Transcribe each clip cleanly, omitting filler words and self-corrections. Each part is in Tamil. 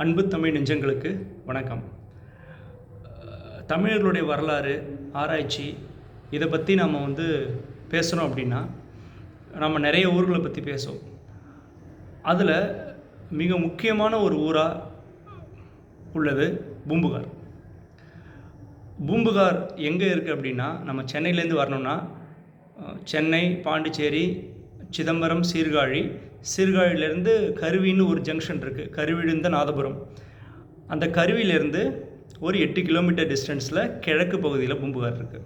அன்பு தமிழ் நெஞ்சங்களுக்கு வணக்கம். தமிழர்களுடைய வரலாறு, ஆராய்ச்சி இதை பற்றி நம்ம பேசுகிறோம் அப்படின்னா, நம்ம நிறைய ஊர்களை பற்றி பேசுவோம். அதில் மிக முக்கியமான ஒரு ஊராக உள்ளது பூம்புகார். பூம்புகார் எங்கே இருக்குது அப்படின்னா, நம்ம சென்னையிலேருந்து வரணும்னா சென்னை, பாண்டிச்சேரி, சிதம்பரம், சீர்காழியிலேருந்து கருவின்னு ஒரு ஜங்ஷன் இருக்குது. கருவிழுந்த நாதபுரம். அந்த கருவியிலேருந்து ஒரு 8 கிலோமீட்டர் டிஸ்டன்ஸில் கிழக்கு பகுதியில் பூம்புகார் இருக்குது.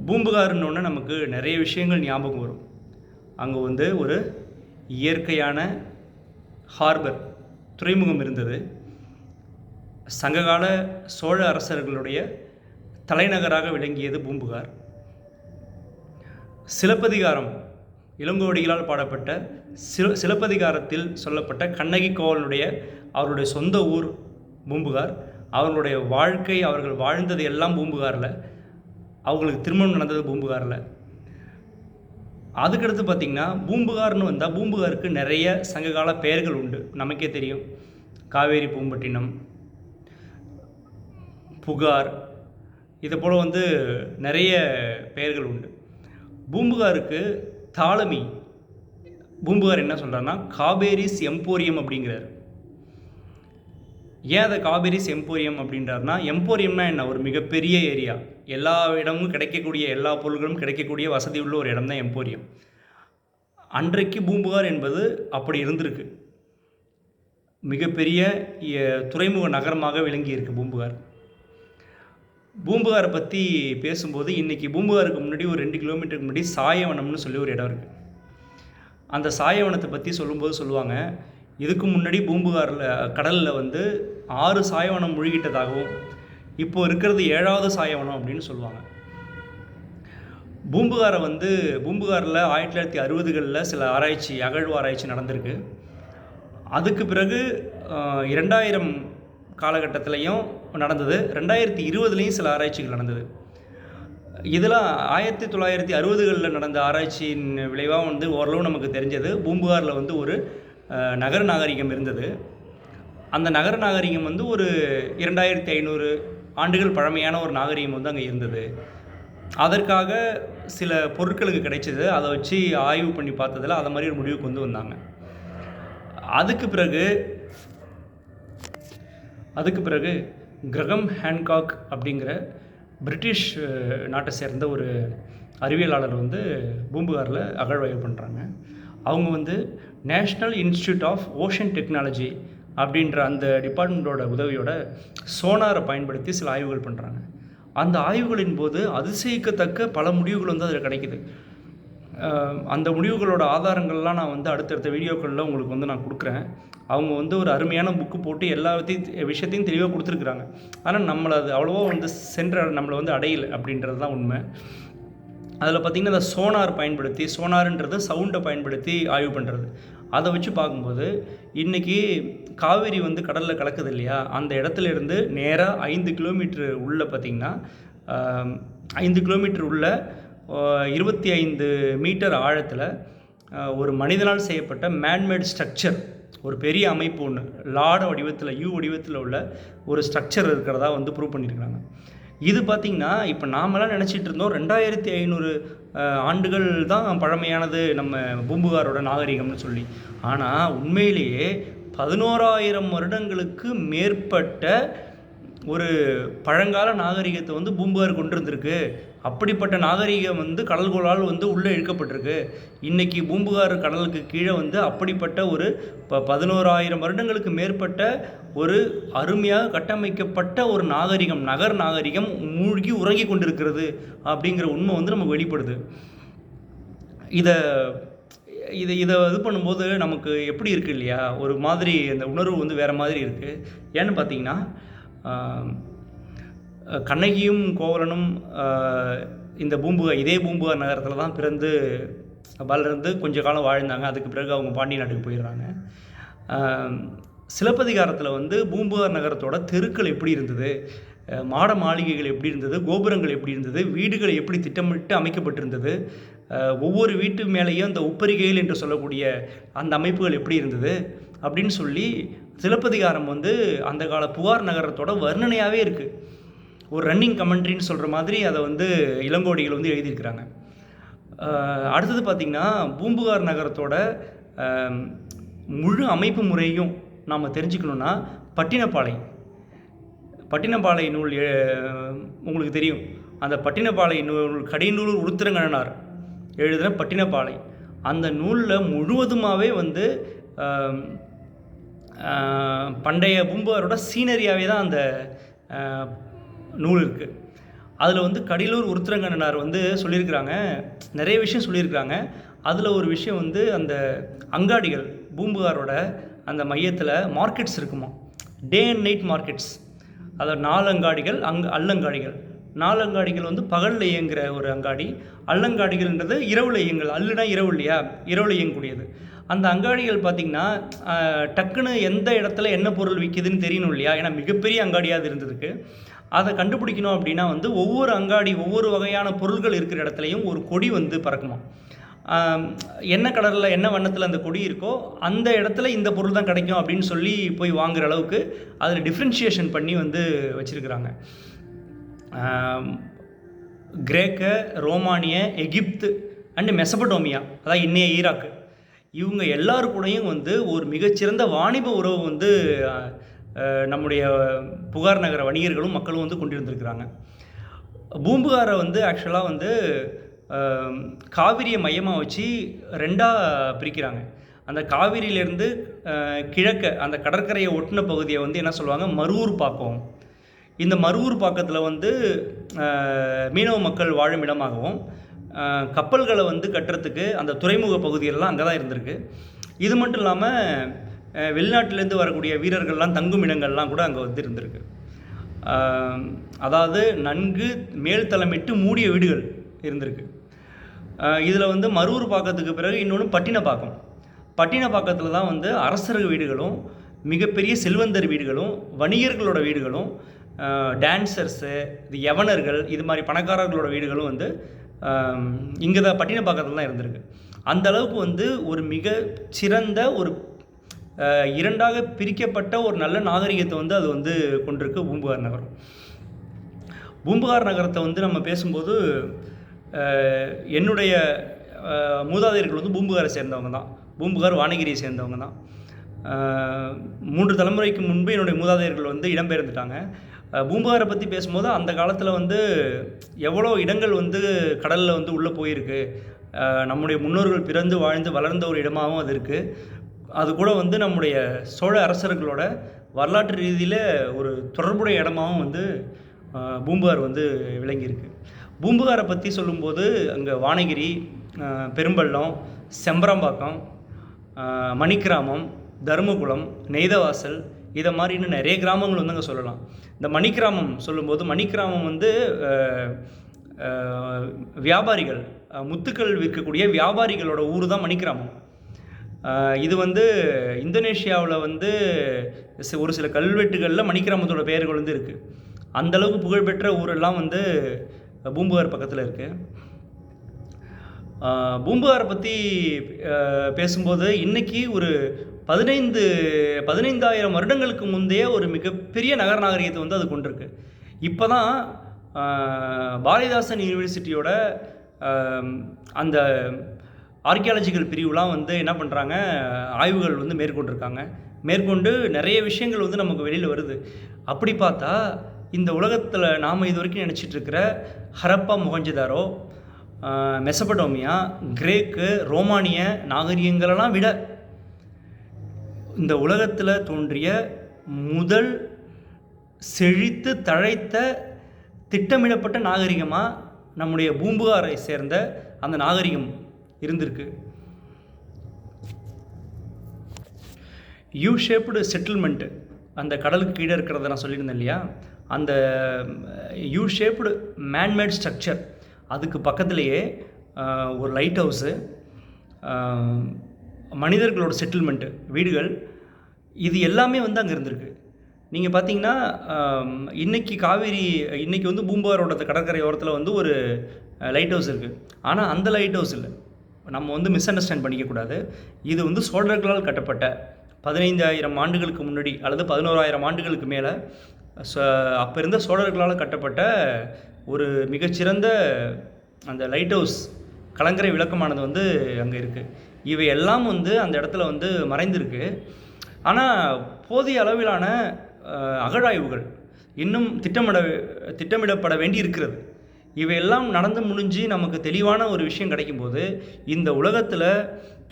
பூம்புகார்னோடனே நமக்கு நிறைய விஷயங்கள் ஞாபகம் வரும். அங்கே ஒரு இயற்கையான ஹார்பர், துறைமுகம் இருந்தது. சங்ககால சோழ அரசர்களுடைய தலைநகராக விளங்கியது பூம்புகார். சிலப்பதிகாரம், இளங்கோவடிகளால் பாடப்பட்ட சிலப்பதிகாரத்தில் சொல்லப்பட்ட கண்ணகி கோவலனுடைய அவருடைய சொந்த ஊர் பூம்புகார். அவர்களுடைய வாழ்க்கை, அவர்கள் வாழ்ந்தது எல்லாம் பூம்புகாரில். அவங்களுக்கு திருமணம் நடந்தது பூம்புகாரில். அதுக்கடுத்து பார்த்திங்கன்னா, பூம்புகார்னு வந்தால் பூம்புகாருக்கு நிறைய சங்ககால பெயர்கள் உண்டு. நமக்கே தெரியும். காவேரி பூம்பட்டினம், புகார், இதை போல் நிறைய பெயர்கள் உண்டு. பூம்புகாருக்கு தாளமி பூம்புகார் என்ன சொல்கிறாருன்னா, காவேரிஸ் எம்போரியம் அப்படிங்கிறார். ஏன் அதை காவேரிஸ் எம்போரியம் அப்படின்றாருனா, எம்போரியம்னா என்ன? ஒரு மிகப்பெரிய ஏரியா, எல்லா இடமும் கிடைக்கக்கூடிய, எல்லா பொருள்களும் கிடைக்கக்கூடிய வசதி உள்ள ஒரு இடம் தான் எம்போரியம். அன்றைக்கு பூம்புகார் என்பது அப்படி இருந்திருக்கு. மிகப்பெரிய துறைமுக நகரமாக விளங்கி இருக்குது பூம்புகார். பூம்புகாரை பற்றி பேசும்போது, இன்றைக்கி பூம்புகாருக்கு முன்னாடி ஒரு 2 கிலோமீட்டருக்கு முன்னாடி சாயவனம்னு சொல்லி ஒரு இடம் இருக்குது. அந்த சாயவனத்தை பற்றி சொல்லும்போது சொல்லுவாங்க, இதுக்கு முன்னாடி பூம்புகாரில் கடலில் 6 சாயவனம் முழுகிட்டதாகவும், இப்போது இருக்கிறது 7வது சாயவனம் அப்படின்னு சொல்லுவாங்க. பூம்புகாரில் 1960களில் சில ஆராய்ச்சி, அகழ்வு ஆராய்ச்சி நடந்திருக்கு. அதுக்கு பிறகு 2000 காலகட்டத்திலையும் நடந்தது. 2020லையும் சில ஆராய்ச்சிகள் நடந்தது. இதெல்லாம் 1960களில் நடந்த ஆராய்ச்சியின் விளைவாக ஓரளவு நமக்கு தெரிஞ்சது. பூம்புகாரில் ஒரு நகர நாகரிகம் இருந்தது. அந்த நகர நாகரிகம் ஒரு 2500 ஆண்டுகள் பழமையான ஒரு நாகரிகம் அங்கே இருந்தது. அதற்காக சில பொருட்களுக்கு கிடைச்சது. அதை வச்சு ஆய்வு பண்ணி பார்த்ததில் அதை மாதிரி ஒரு முடிவுக்கு வந்தாங்க. அதுக்கு பிறகு கிரகம் ஹேன்காக் அப்படிங்கிற பிரிட்டிஷ் நாட்டை சேர்ந்த ஒரு அறிவியலாளர் பூம்புகாரில் அகழ்வாய்வு பண்ணுறாங்க. அவங்க national institute of ocean technology அப்படின்ற அந்த டிபார்ட்மெண்ட்டோட உதவியோட சோனாரை பயன்படுத்தி சில ஆய்வுகள் பண்ணுறாங்க. அந்த ஆய்வுகளின் போது அதிசயிக்கத்தக்க பல முடிவுகள் அதில் கிடைக்குது. அந்த முடிவுகளோட ஆதாரங்கள்லாம் நான் அடுத்தடுத்த வீடியோக்களில் உங்களுக்கு நான் கொடுக்குறேன். அவங்க ஒரு அருமையான புக்கு போட்டு எல்லா விஷயத்தையும் தெளிவாக கொடுத்துருக்குறாங்க. ஆனால் நம்மளை அது அவ்வளோவா நம்மளை அடையலை அப்படின்றது தான் உண்மை. அதில் பார்த்திங்கன்னா, அந்த சோனார் பயன்படுத்தி, சோனார்ன்றது சவுண்டை பயன்படுத்தி ஆய்வு பண்ணுறது. அதை வச்சு பார்க்கும்போது, இன்றைக்கி காவேரி கடலில் கலக்குது இல்லையா, அந்த இடத்துல இருந்து நேராக 5 கிலோமீட்ரு உள்ளே பார்த்திங்கன்னா, 5 கிலோமீட்டர் உள்ள 25 மீட்டர் ஆழத்தில் ஒரு மனிதனால் செய்யப்பட்ட மேன்மேட் ஸ்ட்ரக்சர், ஒரு பெரிய அமைப்பு ஒன்று, லாட வடிவத்தில், யூ வடிவத்தில் உள்ள ஒரு ஸ்ட்ரக்சர் இருக்கிறதா ப்ரூவ் பண்ணியிருக்கிறாங்க. இது பார்த்திங்கன்னா, இப்போ நாமெல்லாம் நினச்சிட்டு இருந்தோம் 2500 ஆண்டுகள் தான் பழமையானது நம்ம பூம்புகாரோட நாகரிகம்னு சொல்லி. ஆனால் உண்மையிலேயே 11,000 வருடங்களுக்கு மேற்பட்ட ஒரு பழங்கால நாகரிகத்தை பூம்புகார் கொண்டு இருந்திருக்கு. அப்படிப்பட்ட நாகரிகம் கடல்கோளால் உள்ளே இழுக்கப்பட்டிருக்கு. இன்றைக்கி பூம்புகார் கடலுக்கு கீழே அப்படிப்பட்ட ஒரு 11,000 வருடங்களுக்கு மேற்பட்ட ஒரு அருமையாக கட்டமைக்கப்பட்ட ஒரு நாகரிகம், நகர் நாகரிகம் மூழ்கி உறங்கி கொண்டிருக்கிறது அப்படிங்கிற உண்மை நமக்கு வெளிப்படுது. இதை இது பண்ணும்போது நமக்கு எப்படி இருக்குது இல்லையா, ஒரு மாதிரி அந்த உணர்வு வேறு மாதிரி இருக்குது. ஏன்னு பார்த்தீங்கன்னா, கண்ணகியும் கோவலனும் இந்த இதே பூம்புகார் நகரத்தில் தான் பிறந்து வளர்ந்து கொஞ்ச காலம் வாழ்ந்தாங்க. அதுக்கு பிறகு அவங்க பாண்டிய நாட்டுக்கு போயிடுறாங்க. சிலப்பதிகாரத்தில் பூம்புகார் நகரத்தோட தெருக்கள் எப்படி இருந்தது, மாட மாளிகைகள் எப்படி இருந்தது, கோபுரங்கள் எப்படி இருந்தது, வீடுகள் எப்படி திட்டமிட்டு அமைக்கப்பட்டிருந்தது, ஒவ்வொரு வீட்டு மேலேயும் அந்த உப்பரிகைகள் என்று சொல்லக்கூடிய அந்த அமைப்புகள் எப்படி இருந்தது அப்படின்னு சொல்லி சிலப்பதிகாரம் வந்து அந்த கால புகார் நகரத்தோட வர்ணனையாகவே இருக்குது. ஒரு ரன்னிங் கமெண்ட்ரின்னு சொல்கிற மாதிரி அதை வந்து இளங்கோடிகள் வந்து எழுதியிருக்கிறாங்க. அடுத்தது பார்த்திங்கன்னா பூம்புகார் நகரத்தோட முழு அமைப்பு முறையும் நாம் தெரிஞ்சுக்கணுன்னா பட்டினப்பாலை நூல் உங்களுக்கு தெரியும். அந்த பட்டினப்பாலை நூல் கடைநூல் உருத்திரங்கண்ணனார் எழுதின பட்டினப்பாலை, அந்த நூலில் முழுவதுமாகவே வந்து பண்டைய பூம்புகாரோட சீனரியாகவே தான் அந்த நூல் இருக்குது. அதில் வந்து கடிலூர் உருத்திரங்கண்ணனார் வந்து சொல்லியிருக்கிறாங்க, நிறைய விஷயம் சொல்லியிருக்கிறாங்க. அதில் ஒரு விஷயம் வந்து அந்த அங்காடிகள் பூம்புகாரோட அந்த மையத்தில் மார்க்கெட்ஸ் இருக்குமா, டே அண்ட் நைட் மார்க்கெட்ஸ். அதாவது 4 அங்காடிகள், அல்லங்காடிகள். 4 அங்காடிகள் வந்து பகலில் இயங்குகிற ஒரு அங்காடி, அல்லங்காடிகள்ன்றது இரவில் இயங்கல். அல்லுனா இரவு இல்லையா, இரவில் இயங்கக்கூடியது. அந்த அங்காடிகள் பார்த்திங்கன்னா டக்குன்னு எந்த இடத்துல என்ன பொருள் விற்கிதுன்னு தெரியணும் இல்லையா, ஏன்னா மிகப்பெரிய அங்காடியாக இருந்ததுக்கு. அதை கண்டுபிடிக்கணும் அப்படின்னா வந்து ஒவ்வொரு அங்காடி ஒவ்வொரு வகையான பொருள்கள் இருக்கிற இடத்துலையும் ஒரு கொடி வந்து பறக்குமா. என்ன கலரில் என்ன வண்ணத்தில் அந்த கொடி இருக்கோ அந்த இடத்துல இந்த பொருள் தான் கிடைக்கும் அப்படின்னு சொல்லி போய் வாங்குகிற அளவுக்கு அதில் டிஃப்ரென்ஷியேஷன் பண்ணி வந்து வச்சுருக்கிறாங்க. கிரேக்க, ரோமானிய, எகிப்து அண்டு மெசபடோமியா, அதாவது இன்னைய ஈராக்கு, இவங்க எல்லாரு கூடயும் வந்து ஒரு மிகச்சிறந்த வாணிப உறவு வந்து நம்முடைய புகார் நகர வணிகர்களும் மக்களும் வந்து கொண்டிருந்திருக்கிறாங்க. பூம்புகாரை வந்து ஆக்சுவலாக வந்து காவிரியை மையமாக வச்சு 2ஆக பிரிக்கிறாங்க. அந்த காவிரியிலேருந்து கிழக்க அந்த கடற்கரையை ஒட்டின பகுதியை வந்து என்ன சொல்லுவாங்க, மருவூர் பாக்கம். இந்த மருவூர் பாக்கத்தில் வந்து மீனவ மக்கள் வாழும் இடமாகவும் கப்பல்களை வந்து கட்டுறதுக்கு அந்த துறைமுக பகுதிகளெலாம் அங்கே தான் இருந்திருக்கு. இது மட்டும் இல்லாமல் வெளிநாட்டிலேருந்து வரக்கூடிய வீரர்கள்லாம் தங்கும் இடங்கள்லாம் கூட அங்கே வந்து இருந்திருக்கு. அதாவது நன்கு மேல்தளமிட்டு மூடிய வீடுகள் இருந்திருக்கு. இதில் வந்து மருவூர் பாக்கத்துக்கு பிறகு இன்னொன்று பட்டினப்பாக்கத்தில் தான் வந்து அரசர்கள் வீடுகளும் மிகப்பெரிய செல்வந்தர் வீடுகளும் வணிகர்களோட வீடுகளும் டான்சர்ஸு, இது யவனர்கள், இது மாதிரி பணக்காரர்களோட வீடுகளும் வந்து இங்கே தான் பட்டினப்பாக்கத்தில் தான் இருந்திருக்கு. அந்த அளவுக்கு வந்து ஒரு மிக சிறந்த ஒரு 2ஆக பிரிக்கப்பட்ட ஒரு நல்ல நாகரிகத்தை வந்து அது வந்து கொண்டிருக்கு பூம்புகார் நகரம். பூம்புகார் நகரத்தை வந்து நம்ம பேசும்போது என்னுடைய மூதாதையர்கள் வந்து பூம்புகாரை சேர்ந்தவங்க தான், பூம்புகார் வானகிரியை சேர்ந்தவங்க தான். 3 தலைமுறைக்கு முன்பு என்னுடைய மூதாதையர்கள் வந்து இடம்பெயர்ந்துட்டாங்க. பூம்புகாரை பற்றி பேசும்போது அந்த காலத்தில் வந்து எவ்வளோ இடங்கள் வந்து கடலில் வந்து உள்ளே போயிருக்கு, நம்முடைய முன்னோர்கள் பிறந்து வாழ்ந்து வளர்ந்த ஒரு இடமாகவும் அது இருக்குது. அது கூட வந்து நம்முடைய சோழ அரசர்களோட வரலாற்று ரீதியில் ஒரு தொடர்புடைய இடமாகவும் வந்து பூம்புகார் வந்து விளங்கியிருக்கு. பூம்புகாரை பற்றி சொல்லும்போது அங்கே வானகிரி, பெரும்பள்ளம், செம்பரம்பாக்கம், மணிக்கிராமம், தருமகுளம், நெய்தவாசல், இதை மாதிரி இன்னும் நிறைய கிராமங்கள் வந்து அங்கே சொல்லலாம். இந்த மணிக்கிராமம் சொல்லும்போது மணிக்கிராமம் வந்து வியாபாரிகள், முத்துக்கள் விற்கக்கூடிய வியாபாரிகளோட ஊர் தான் மணிக்கிராமம். இது வந்து இந்தோனேஷியாவில் வந்து ஒரு சில கல்வெட்டுகளில் மணிக்கிராமத்தோட பெயர்கள் வந்து இருக்குது. அந்தளவுக்கு புகழ்பெற்ற ஊரெல்லாம் வந்து பூம்புகார் பக்கத்தில் இருக்குது. பூம்புகாரை பற்றி பேசும்போது இன்றைக்கி ஒரு 15,000 வருடங்களுக்கு முந்தைய ஒரு மிகப்பெரிய நகர நாகரிகத்தை வந்து அது கொண்டிருக்கு. இப்போ தான் பாரதிதாசன் யூனிவர்சிட்டியோட அந்த ஆர்கியாலஜிக்கல் பிரிவுலாம் வந்து என்ன பண்ணுறாங்க, ஆய்வுகள் வந்து மேற்கொண்டு நிறைய விஷயங்கள் வந்து நமக்கு வெளியில் வருது. அப்படி பார்த்தா இந்த உலகத்தில் நாம் இது வரைக்கும் நினச்சிட்ருக்கிற ஹரப்பா, மொஹஞ்சதாரோ, மெசபடோமியா, கிரேக்கு, ரோமானிய நாகரிகங்களெல்லாம் விட இந்த உலகத்தில் தோன்றிய முதல் செழித்து தழைத்த திட்டமிடப்பட்ட நாகரிகமாக நம்முடைய பூம்புகாரை சேர்ந்த அந்த நாகரிகம் இருந்திருக்கு. யூ ஷேப்டு செட்டில்மெண்ட்டு, அந்த கடலுக்கு கீழே இருக்கிறத நான் சொல்லியிருந்தேன் இல்லையா, அந்த யூ ஷேப்டு மேன்மேட் ஸ்ட்ரக்சர், அதுக்கு பக்கத்துலேயே ஒரு லைட் ஹவுஸு, மனிதர்களோட செட்டில்மெண்ட்டு, வீடுகள், இது எல்லாமே வந்து அங்கே இருந்திருக்கு. நீங்கள் பார்த்தீங்கன்னா இன்றைக்கி வந்து பூம்புகாரோட கடற்கரை ஓரத்தில் வந்து ஒரு லைட் ஹவுஸ் இருக்குது. ஆனால் அந்த லைட் ஹவுஸ் இல்லை, நம்ம வந்து மிஸ் அண்டர்ஸ்டாண்ட் பண்ணிக்கக்கூடாது. இது வந்து சோழர்களால் கட்டப்பட்ட 15,000 ஆண்டுகளுக்கு முன்னாடி அல்லது 11,000 ஆண்டுகளுக்கு மேலே அப்போ இருந்த சோழர்களால் கட்டப்பட்ட ஒரு மிகச்சிறந்த அந்த லைட் ஹவுஸ் கலங்கரை விளக்கமானது வந்து அங்கே இருக்குது. இவை எல்லாம் வந்து அந்த இடத்துல வந்து மறைந்திருக்கு. ஆனால் போதிய அளவிலான அகழாய்வுகள் இன்னும் திட்டமிடப்பட வேண்டி இருக்கிறது. இவையெல்லாம் நடந்து முடிஞ்சு நமக்கு தெளிவான ஒரு விஷயம் கிடைக்கும்போது இந்த உலகத்தில்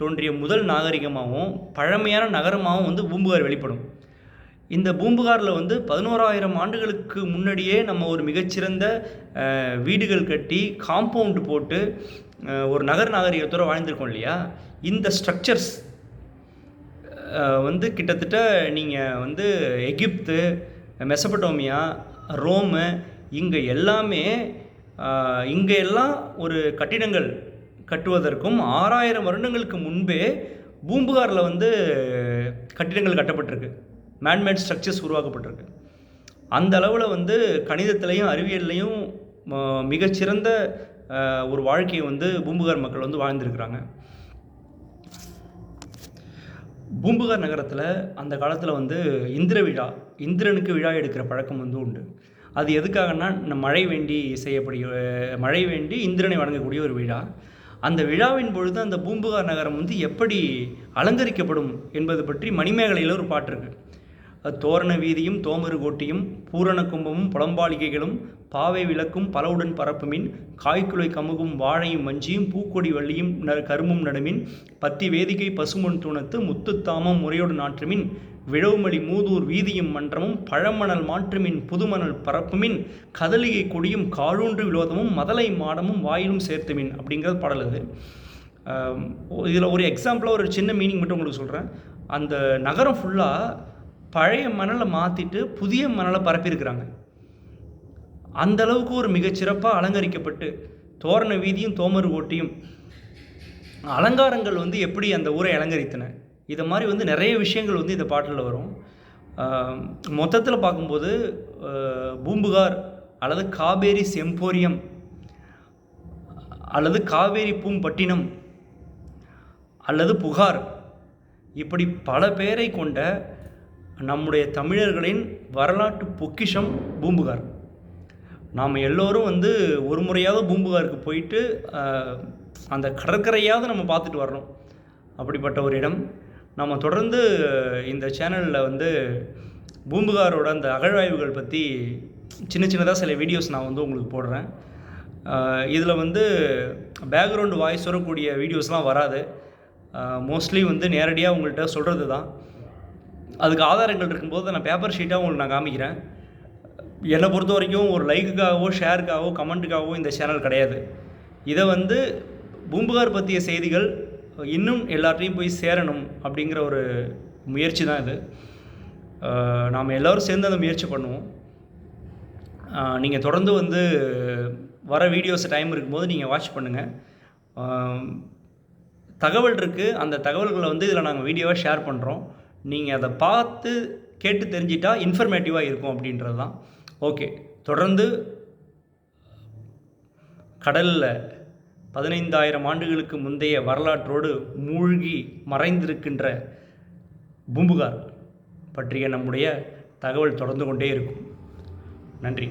தோன்றிய முதல் நாகரிகமாகவும் பழமையான நகரமாகவும் வந்து பூம்புகார் வெளிப்படும். இந்த பூம்புகாரில் வந்து 11,000 ஆண்டுகளுக்கு முன்னாடியே நம்ம ஒரு மிகச்சிறந்த வீடுகள் கட்டி காம்பவுண்டு போட்டு ஒரு நகர நாகரிகத்தோடு வாழ்ந்திருக்கோம் இல்லையா. இந்த ஸ்ட்ரக்சர்ஸ் வந்து கிட்டத்தட்ட நீங்கள் வந்து எகிப்து, மெசபடோமியா, ரோமு இங்கே எல்லாம் ஒரு கட்டிடங்கள் கட்டுவதற்கும் 6,000 வருடங்களுக்கு முன்பே பூம்புகாரில் வந்து கட்டிடங்கள் கட்டப்பட்டிருக்கு, மேன்மேட் ஸ்ட்ரக்சர்ஸ் உருவாக்கப்பட்டிருக்கு. அந்த அளவில் வந்து கணிதத்திலையும் அறிவியல்லையும் மிகச்சிறந்த ஒரு வாழ்க்கையை வந்து பூம்புகார் மக்கள் வந்து வாழ்ந்துருக்கிறாங்க. பூம்புகார் நகரத்தில் அந்த காலத்தில் வந்து இந்திரனுக்கு விழா எடுக்கிற பழக்கம் வந்து உண்டு. அது எதுக்காகனா மழை வேண்டி இந்திரனை வணங்கக்கூடிய ஒரு விழா. அந்த விழாவின் பொழுது அந்த பூம்புகார் நகரம் வந்து எப்படி அலங்கரிக்கப்படும் என்பது பற்றி மணிமேகலையில் ஒரு பாட்டு இருக்குது. தோரண வீதியும் தோமரு கோட்டியும் பூரண கும்பமும் புலம்பாலிகைகளும் பாவை விளக்கும் பலவுடன் பரப்புமின் காய்க்குலை கமுகும் வாழையும் மஞ்சியும் பூக்கொடி வள்ளியும் கரும்பும் நடுமின் பத்தி வேதிகை பசுமொன் தூணத்து முத்துத்தாமம் முறையோடு நாற்றுமின் விழவுமலி மூதூர் வீதியும் மன்றமும் பழமணல் மாற்றுமின் புதுமணல் பரப்புமின் கதலிகை கொடியும் காழூன்று விலோதமும் மதலை மாடமும் வாயிலும் சேர்த்துமின் அப்படிங்கிறது பாடல். அது இதில் ஒரு எக்ஸாம்பிளாக ஒரு சின்ன மீனிங் மட்டும் உங்களுக்கு சொல்கிறேன். அந்த நகரம் ஃபுல்லாக பழைய மணலை மாற்றிட்டு புதிய மணலை பரப்பியிருக்கிறாங்க. அந்த அளவுக்கு ஒரு மிகச்சிறப்பாக அலங்கரிக்கப்பட்டு தோரண வீதியும் தோமரு ஓட்டியும் அலங்காரங்கள் வந்து எப்படி அந்த ஊரை அலங்கரித்தன, இதை மாதிரி வந்து நிறைய விஷயங்கள் வந்து இந்த பாட்டில் வரும். மொத்தத்தில் பார்க்கும்போது பூம்புகார் அல்லது காவேரி செம்போரியம் அல்லது காவேரி பூம்பட்டினம் அல்லது புகார் இப்படி பல பேரை கொண்ட நம்முடைய தமிழர்களின் வரலாற்று பொக்கிஷம் பூம்புகார். நாம் எல்லோரும் வந்து ஒரு முறையாவது பூம்புகாருக்கு போயிட்டு அந்த கடற்கரையாவது நம்ம பார்த்துட்டு வரணும். அப்படிப்பட்ட ஒரு இடம். நம்ம தொடர்ந்து இந்த சேனலில் வந்து பூம்புகாரோட அந்த அகழ்வாய்வுகள் பற்றி சின்னதாக சில வீடியோஸ் நான் வந்து உங்களுக்கு போடுறேன். இதில் வந்து பேக்ரவுண்டு வாய்ஸ் வரக்கூடிய வீடியோஸ்லாம் வராது. மோஸ்ட்லி வந்து நேரடியாக உங்கள்கிட்ட சொல்கிறது தான். அதுக்கு ஆதாரங்கள் இருக்கும்போது நான் பேப்பர் ஷீட்டாக உங்களுக்கு நான் காமிக்கிறேன். என்னை பொறுத்த வரைக்கும் ஒரு லைக்குக்காகவோ ஷேருக்காகவோ கமெண்ட்டுக்காகவோ இந்த சேனல் கிடையாது. இதை வந்து பூம்புகார் பற்றிய செய்திகள் இன்னும் எல்லாத்தையும் போய் சேரணும் அப்படிங்கிற ஒரு முயற்சி தான் இது. நாம் எல்லோரும் சேர்ந்து அந்த முயற்சி பண்ணுவோம். நீங்கள் தொடர்ந்து வந்து வர வீடியோஸ் டைம் இருக்கும்போது நீங்கள் வாட்ச் பண்ணுங்கள். தகவல் இருக்குது, அந்த தகவல்களை வந்து இதில் நாங்கள் வீடியோவாக ஷேர் பண்ணுறோம். நீங்கள் அதை பார்த்து கேட்டு தெரிஞ்சிட்டா இன்ஃபர்மேட்டிவாக இருக்கும் அப்படின்றது தான். ஓகே, தொடர்ந்து கடலில் 15,000 ஆண்டுகளுக்கு முந்தைய வரலாற்றோடு மூழ்கி மறைந்திருக்கின்ற பூம்புகார் பற்றிய நம்முடைய தகவல் தொடர்ந்து கொண்டே இருக்கும். நன்றி.